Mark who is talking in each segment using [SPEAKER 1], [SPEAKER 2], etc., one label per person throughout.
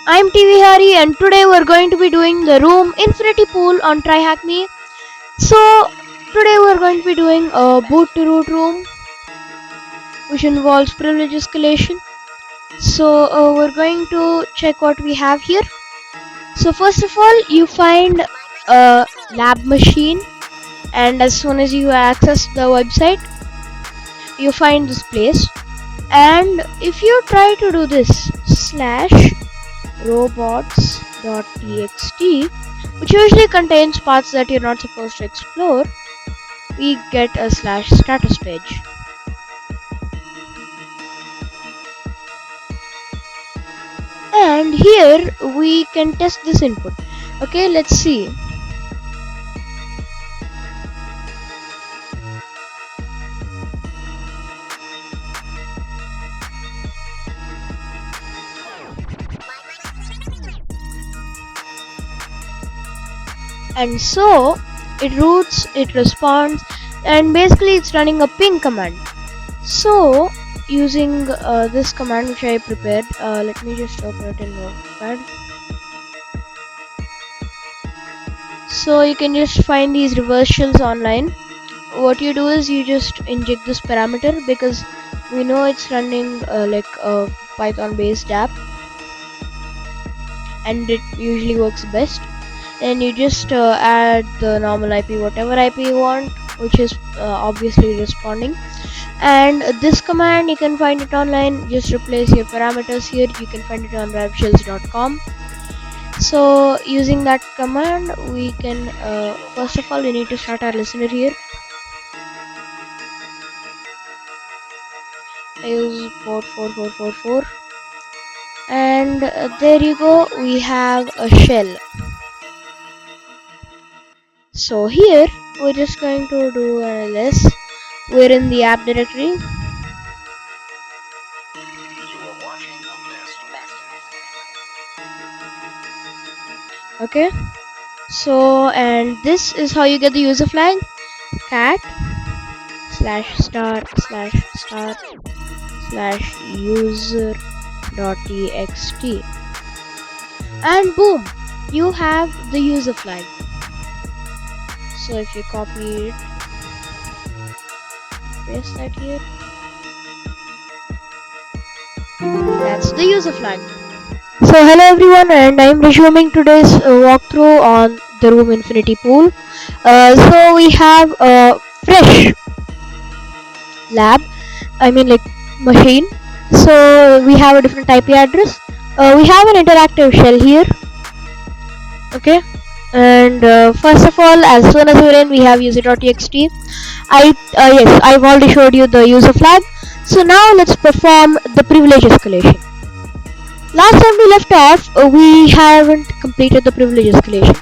[SPEAKER 1] I'm TV Hari and today we're going to be doing the room infinity pool on TryHackMe. So today we're going to be doing a boot to root room which involves privilege escalation. So we're going to check what we have here. So first of all, you find a lab machine, and as soon as you access the website you find this place, and if you try to do this /robots.txt, which usually contains paths that you're not supposed to explore, we get a /status page. And here we can test this input. Okay, let's see. And so it roots, it responds, and basically it's running a ping command. So using this command which I prepared, let me just open it in Notepad. So you can just find these reverse shells online. What you do is you just inject this parameter because we know it's running like a Python based app and it usually works best. And you just add the normal IP, whatever IP you want, which is obviously responding. And this command you can find it online. Just replace your parameters here. You can find it on revshells.com. So using that command we can first of all we need to start our listener here. I use port 4444 and there you go, we have a shell. So here we're just going to do an ls. We're in the app directory. Okay, so and this is how you get the user flag: cat /star/user.txt, and boom, you have the user flag. So if you copy it, paste that here, that's the user flag. So hello everyone, and I'm resuming today's walkthrough on the room infinity pool. So we have a fresh lab, I mean like machine. So we have a different IP address. We have an interactive shell here. Okay, and first of all, as soon as we're in, we have user.txt. Yes, I've already showed you the user flag. So now let's perform the privilege escalation. Last time we left off, we haven't completed the privilege escalation.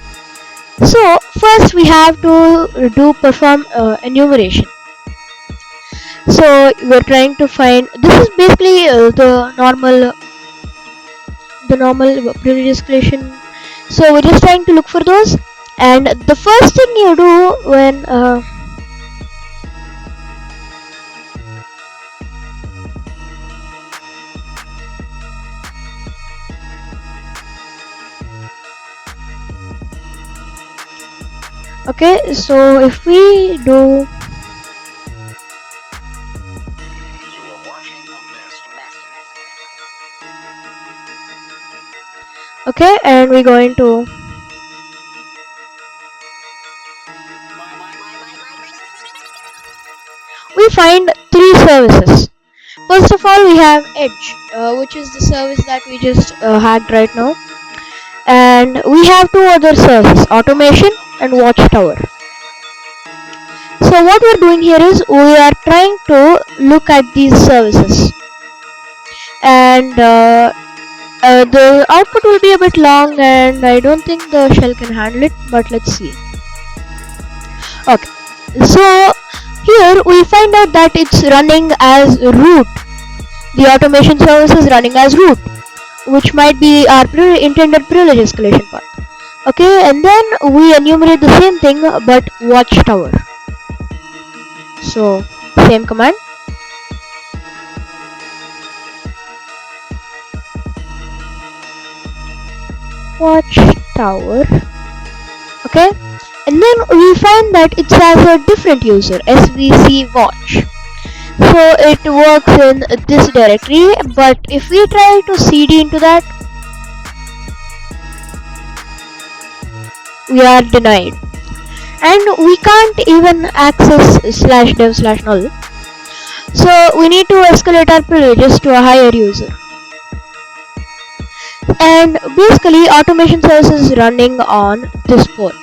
[SPEAKER 1] So first we have to perform enumeration. So we're trying to find, this is basically the normal privilege escalation. So we're just trying to look for those, and the first thing you do when okay, so if we do okay, and we're going to we find three services. First of all, we have Edge, which is the service that we just hacked right now, and we have two other services, Automation and Watchtower. So what we're doing here is we are trying to look at these services, and the output will be a bit long and I don't think the shell can handle it, but let's see. Okay, so here we find out that it's running as root. The automation service is running as root, which might be our intended privilege escalation path. Okay, and then we enumerate the same thing but watchtower. So same command. watchtower. Okay, and then we find that it has a different user, svc watch. So it works in this directory, but if we try to cd into that, we are denied, and we can't even access /dev/null. So we need to escalate our privileges to a higher user. And basically automation service is running on this port.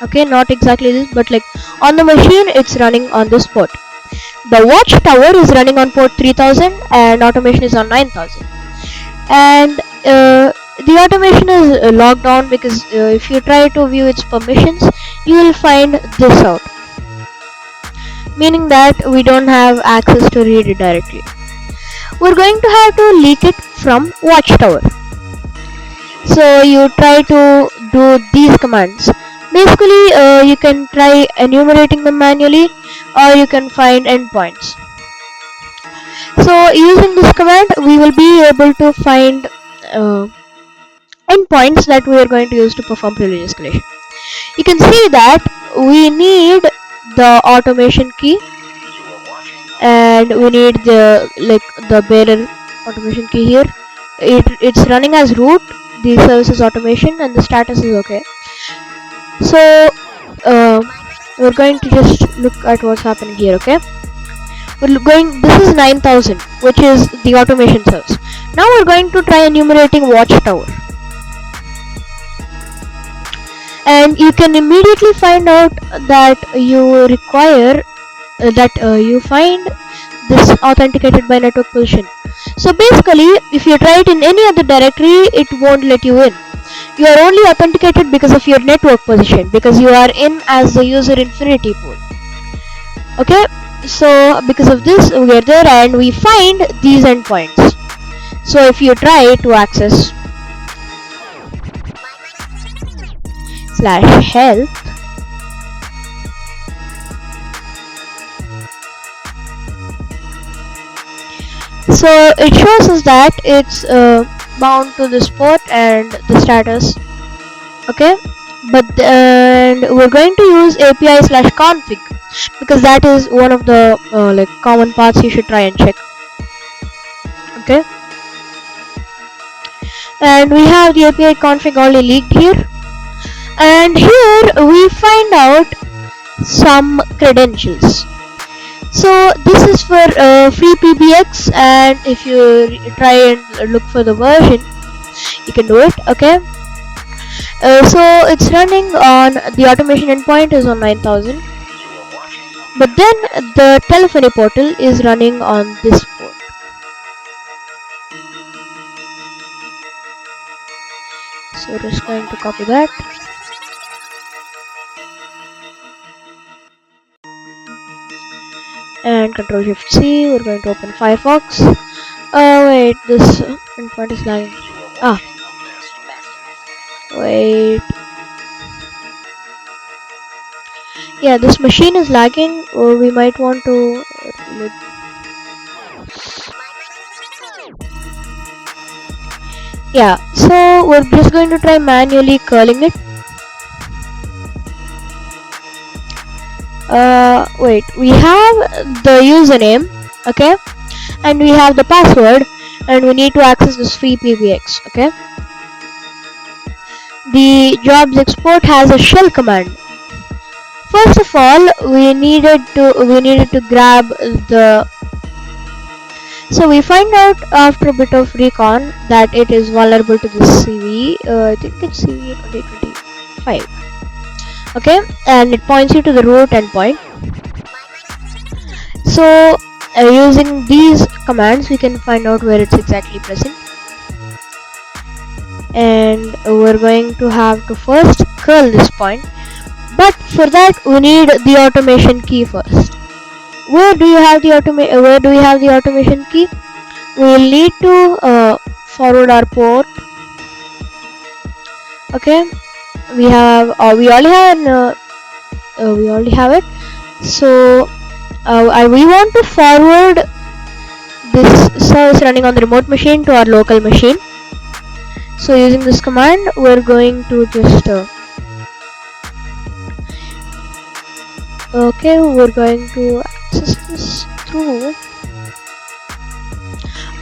[SPEAKER 1] Okay, not exactly this, but like on the machine it's running on this port. The watchtower is running on port 3000 and automation is on 9000. And the automation is locked down because if you try to view its permissions, you will find this out, meaning that we don't have access to read it directly. We're going to have to leak it from watchtower. So you try to do these commands. Basically you can try enumerating them manually, or you can find endpoints. So using this command we will be able to find endpoints that we are going to use to perform privilege escalation. You can see that we need the automation key, and we need the bearer automation key here. It's running as root, the service is automation, and the status is okay. So we're going to just look at what's happening here. Okay, this is 9000, which is the automation service. Now we're going to try enumerating watchtower, and you can immediately find out that you require you find this authenticated by network position. So basically if you try it in any other directory, it won't let you in. You are only authenticated because of your network position, because you are in as the user infinity pool. Okay, so because of this we are there and we find these endpoints. So if you try to access /health, so it shows us that it's bound to this port and the status. Okay, but we're going to use API/config because that is one of the common paths you should try and check. Okay, and we have the API config already leaked here, and here we find out some credentials. So this is for free PBX, and if you try and look for the version, you can do it. Okay, so it's running on the automation endpoint is on 9000, but then the telephony portal is running on this port. So we're just going to copy that. And Ctrl+Shift+C, we're going to open Firefox. Wait, this endpoint is lagging. Wait. Yeah, this machine is lagging, or we might want to yeah, so we're just going to try manually curling it. Wait, we have the username, okay, and we have the password, and we need to access this free PBX. Okay, the jobs export has a shell command. First of all, we needed to grab the. So we find out after a bit of recon that it is vulnerable to this CV. I think it's CV 2025. Okay, and it points you to the root endpoint. So using these commands we can find out where it's exactly present, and we're going to have to first curl this point, but for that we need the automation key first. Where do we have the automation key? We will need to forward our port. Okay, we already have it. So we want to forward this service running on the remote machine to our local machine. So using this command, we're going to just okay, we're going to access this through.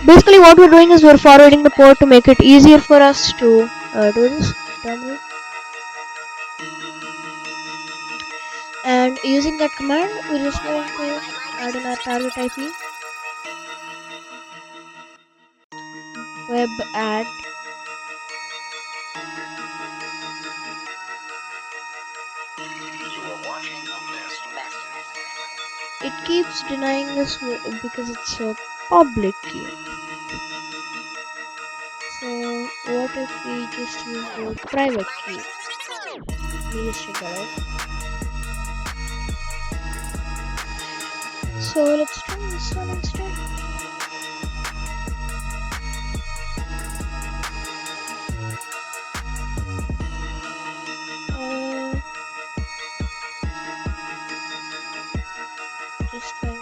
[SPEAKER 1] Basically, what we're doing is we're forwarding the port to make it easier for us to do this terminal. And using that command, we're just going to add in our target IP, web add. It keeps denying us because it's a public key. So what if we just use the private key? Let me just check that out. So let's try this one instead. Just going to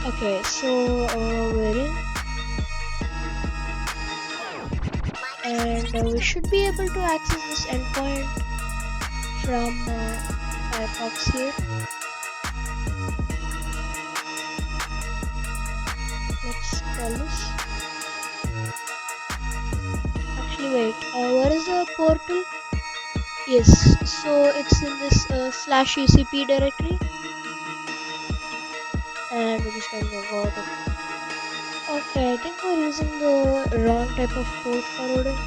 [SPEAKER 1] okay, so we're in, and we should be able to access this endpoint from Firefox here. Let's call this. Actually, wait. Where is the portal? Yes. So it's in this /UCP directory, and we're just going to go out of. Okay, I think we're using the wrong type of port forwarding.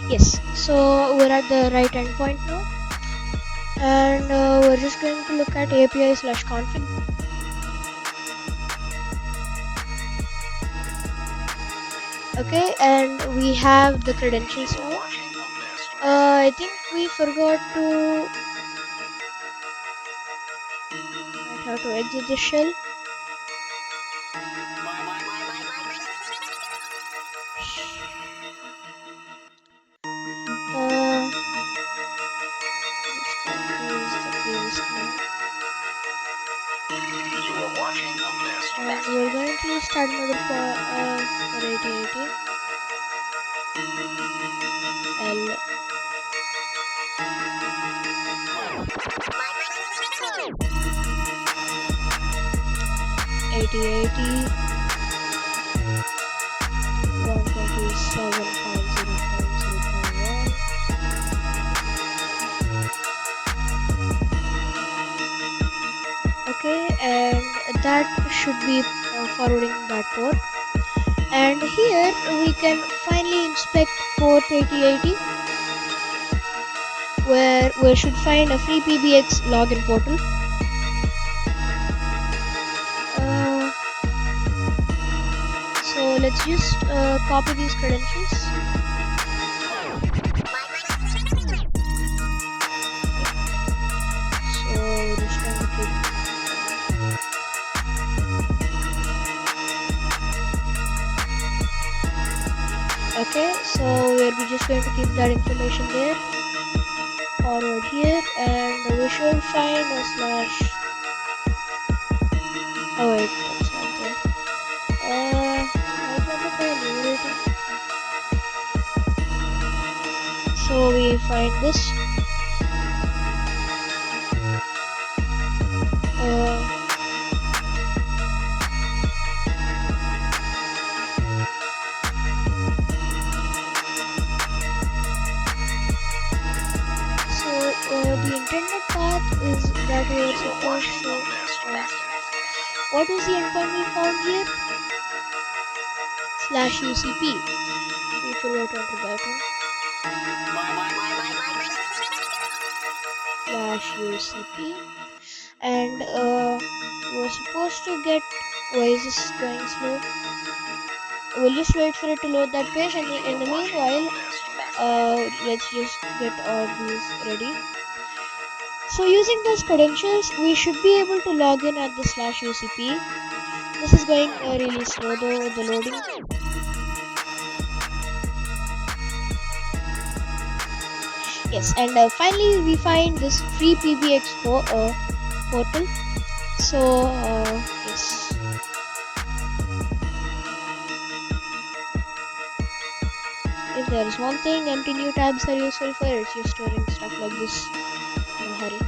[SPEAKER 1] Yes. So we're at the right endpoint now, and we're just going to look at API/config. Okay, and we have the credentials now. I think we forgot to might have to exit the shell. Just going to use the PrivEsc command. And we're going to start another for 8080. L 8080 127.0.0.1. Okay, and that should be forwarding that port. And here we can finally inspect port 8080, where we should find a free PBX login portal. So let's just copy these credentials. So we're just going to keep. Okay, so we're just going to keep that information there. Forward here, and we should find a slash. Oh wait, that's not there. I want to try enumerating. So we find this. The intended path is that we are supposed to. What was the endpoint we found here? /UCP. We forgot to enter that one. /UCP. And we're supposed to get. Why is this going slow? We'll just wait for it to load that page, and in the meanwhile, let's just get all these ready. So using those credentials, we should be able to log in at the /UCP, This is going really slow though, the loading. Yes, and finally we find this free PBX portal. So yes, if there is one thing empty new tabs are useful for, it's just storing stuff like this in a hurry.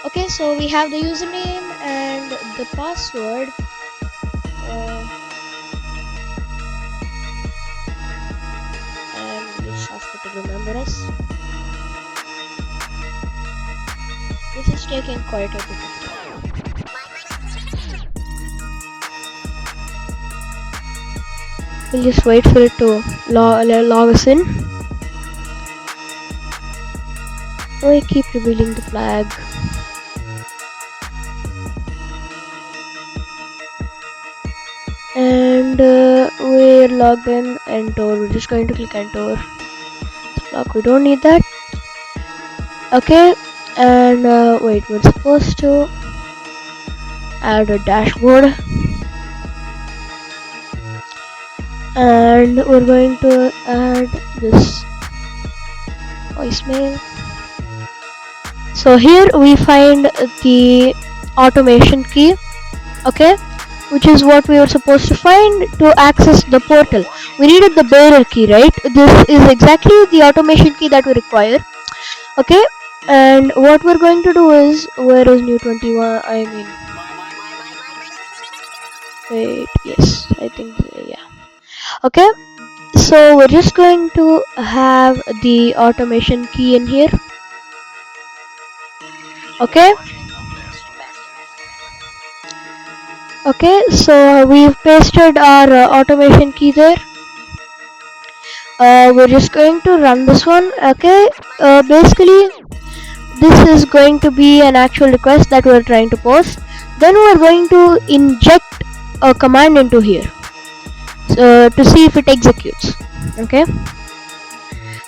[SPEAKER 1] Okay, so we have the username and the password. And we just have to remember us. This is taking quite a bit of time. We'll just wait for it to log us in. We keep revealing the flag. And we're logged in. Enter. We're just going to click enter. Lock. We don't need that. Okay. And wait, we're supposed to add a dashboard. And we're going to add this voicemail. So here we find the automation key, okay, which is what we were supposed to find to access the portal. We needed the bearer key, right? This is exactly the automation key that we require, okay. And what we're going to do is, where is new 21? I mean, wait, yes, I think, yeah. Okay, so we're just going to have the automation key in here. Okay. Okay, so we've pasted our automation key there. We're just going to run this one. Okay, basically this is going to be an actual request that we're trying to post. Then we're going to inject a command into here to see if it executes. Okay,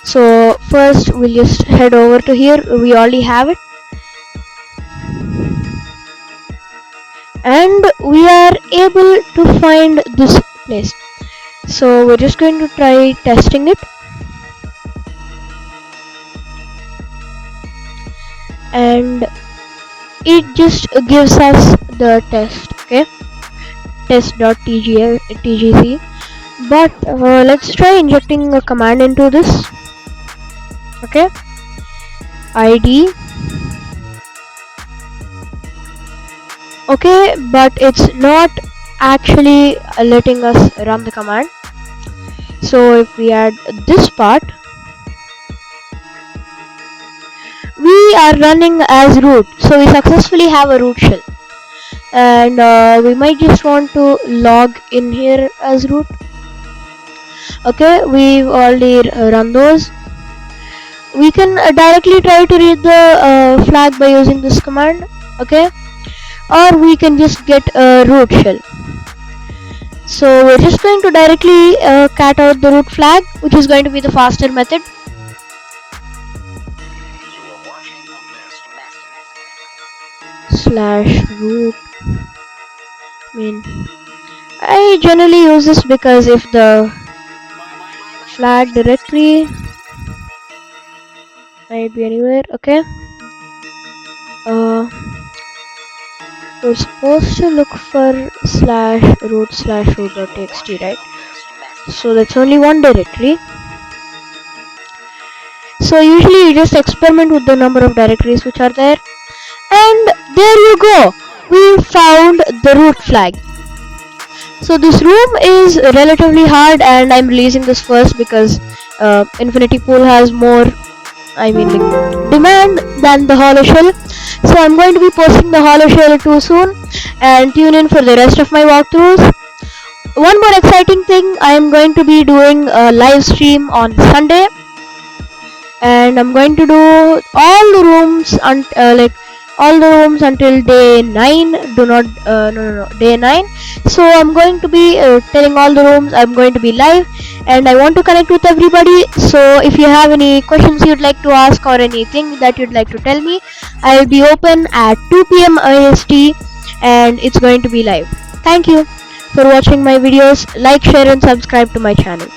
[SPEAKER 1] so first we'll just head over to here. We already have it, and we are able to find this place. So we're just going to try testing it, and it just gives us the test, okay, test.tgc. But let's try injecting a command into this. Okay, id. Okay, but it's not actually letting us run the command. So if we add this part, we are running as root, so we successfully have a root shell. And we might just want to log in here as root. Okay, we've already run those. We can directly try to read the flag by using this command, okay, or we can just get a root shell. So we're just going to directly cat out the root flag, which is going to be the faster method. /root. I generally use this because if the flag directory might be anywhere, okay. We're supposed to look for /root/root.txt, right? So that's only one directory. So usually you just experiment with the number of directories which are there, and there you go, we found the root flag. So this room is relatively hard, and I'm releasing this first because Infinity Pool has more, demand than the Hollow Shell. So I'm going to be posting the Hollow Shell too soon, and tune in for the rest of my walkthroughs. One more exciting thing, I am going to be doing a live stream on Sunday, and I'm going to do all the rooms until day 9. Day 9. So I'm going to be telling all the rooms. I'm going to be live, and I want to connect with everybody. So if you have any questions you'd like to ask or anything that you'd like to tell me, I'll be open at 2 p.m. IST, and it's going to be live. Thank you. for watching my videos. Like, share and subscribe to my channel.